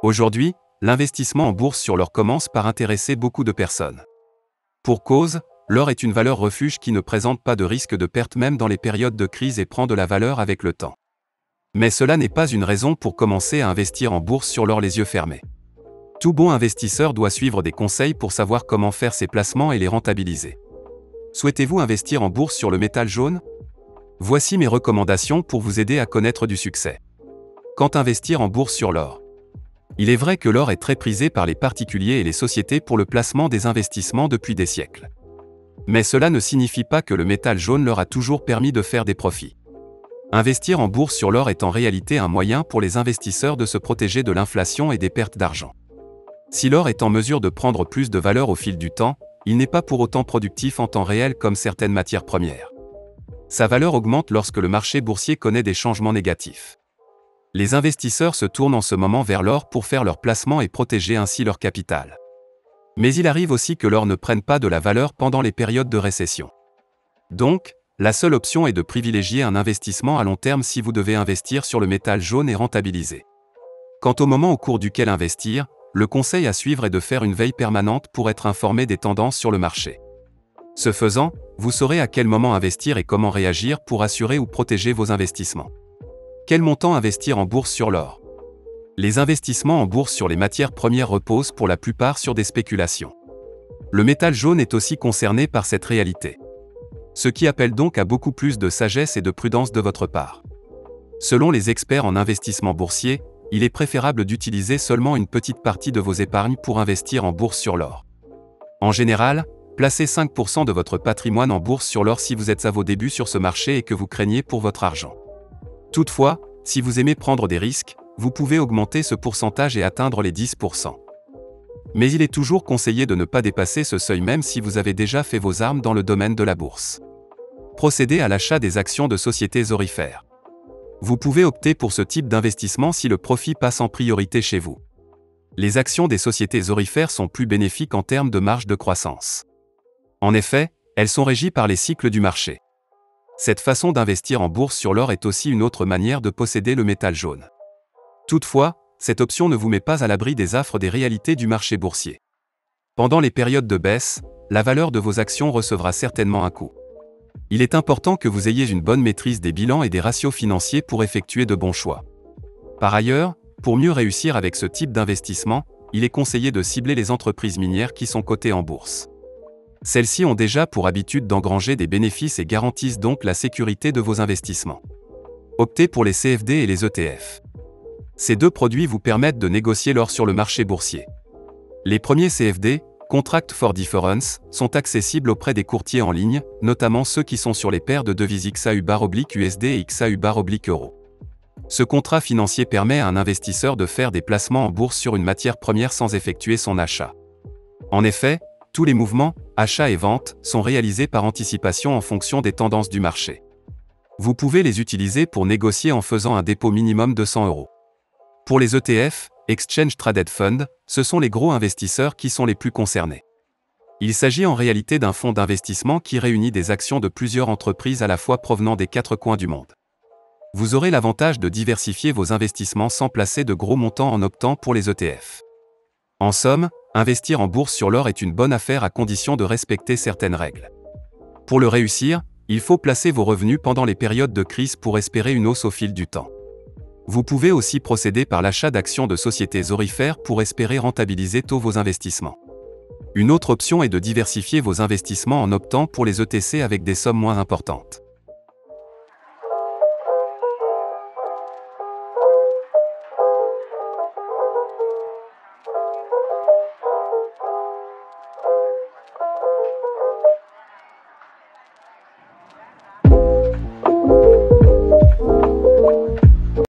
Aujourd'hui, l'investissement en bourse sur l'or commence par intéresser beaucoup de personnes. Pour cause, l'or est une valeur refuge qui ne présente pas de risque de perte même dans les périodes de crise et prend de la valeur avec le temps. Mais cela n'est pas une raison pour commencer à investir en bourse sur l'or les yeux fermés. Tout bon investisseur doit suivre des conseils pour savoir comment faire ses placements et les rentabiliser. Souhaitez-vous investir en bourse sur le métal jaune? Voici mes recommandations pour vous aider à connaître du succès. Quand investir en bourse sur l'or? Il est vrai que l'or est très prisé par les particuliers et les sociétés pour le placement des investissements depuis des siècles. Mais cela ne signifie pas que le métal jaune leur a toujours permis de faire des profits. Investir en bourse sur l'or est en réalité un moyen pour les investisseurs de se protéger de l'inflation et des pertes d'argent. Si l'or est en mesure de prendre plus de valeur au fil du temps, il n'est pas pour autant productif en temps réel comme certaines matières premières. Sa valeur augmente lorsque le marché boursier connaît des changements négatifs. Les investisseurs se tournent en ce moment vers l'or pour faire leurs placements et protéger ainsi leur capital. Mais il arrive aussi que l'or ne prenne pas de la valeur pendant les périodes de récession. Donc, la seule option est de privilégier un investissement à long terme si vous devez investir sur le métal jaune et rentabiliser. Quant au moment au cours duquel investir, le conseil à suivre est de faire une veille permanente pour être informé des tendances sur le marché. Ce faisant, vous saurez à quel moment investir et comment réagir pour assurer ou protéger vos investissements. Quel montant investir en bourse sur l'or? Les investissements en bourse sur les matières premières reposent pour la plupart sur des spéculations. Le métal jaune est aussi concerné par cette réalité. Ce qui appelle donc à beaucoup plus de sagesse et de prudence de votre part. Selon les experts en investissement boursier, il est préférable d'utiliser seulement une petite partie de vos épargnes pour investir en bourse sur l'or. En général, placez 5% de votre patrimoine en bourse sur l'or si vous êtes à vos débuts sur ce marché et que vous craignez pour votre argent. Toutefois, si vous aimez prendre des risques, vous pouvez augmenter ce pourcentage et atteindre les 10%. Mais il est toujours conseillé de ne pas dépasser ce seuil même si vous avez déjà fait vos armes dans le domaine de la bourse. Procédez à l'achat des actions de sociétés orifères. Vous pouvez opter pour ce type d'investissement si le profit passe en priorité chez vous. Les actions des sociétés orifères sont plus bénéfiques en termes de marge de croissance. En effet, elles sont régies par les cycles du marché. Cette façon d'investir en bourse sur l'or est aussi une autre manière de posséder le métal jaune. Toutefois, cette option ne vous met pas à l'abri des affres des réalités du marché boursier. Pendant les périodes de baisse, la valeur de vos actions recevra certainement un coup. Il est important que vous ayez une bonne maîtrise des bilans et des ratios financiers pour effectuer de bons choix. Par ailleurs, pour mieux réussir avec ce type d'investissement, il est conseillé de cibler les entreprises minières qui sont cotées en bourse. Celles-ci ont déjà pour habitude d'engranger des bénéfices et garantissent donc la sécurité de vos investissements. Optez pour les CFD et les ETF. Ces deux produits vous permettent de négocier l'or sur le marché boursier. Les premiers CFD, Contract for Difference, sont accessibles auprès des courtiers en ligne, notamment ceux qui sont sur les paires de devises XAU/USD et XAU/Euro. Ce contrat financier permet à un investisseur de faire des placements en bourse sur une matière première sans effectuer son achat. En effet, tous les mouvements, achats et ventes, sont réalisés par anticipation en fonction des tendances du marché. Vous pouvez les utiliser pour négocier en faisant un dépôt minimum de 100 €. Pour les ETF, Exchange Traded Fund, ce sont les gros investisseurs qui sont les plus concernés. Il s'agit en réalité d'un fonds d'investissement qui réunit des actions de plusieurs entreprises à la fois provenant des 4 coins du monde. Vous aurez l'avantage de diversifier vos investissements sans placer de gros montants en optant pour les ETF. En somme, investir en bourse sur l'or est une bonne affaire à condition de respecter certaines règles. Pour le réussir, il faut placer vos revenus pendant les périodes de crise pour espérer une hausse au fil du temps. Vous pouvez aussi procéder par l'achat d'actions de sociétés orifères pour espérer rentabiliser tôt vos investissements. Une autre option est de diversifier vos investissements en optant pour les ETC avec des sommes moins importantes.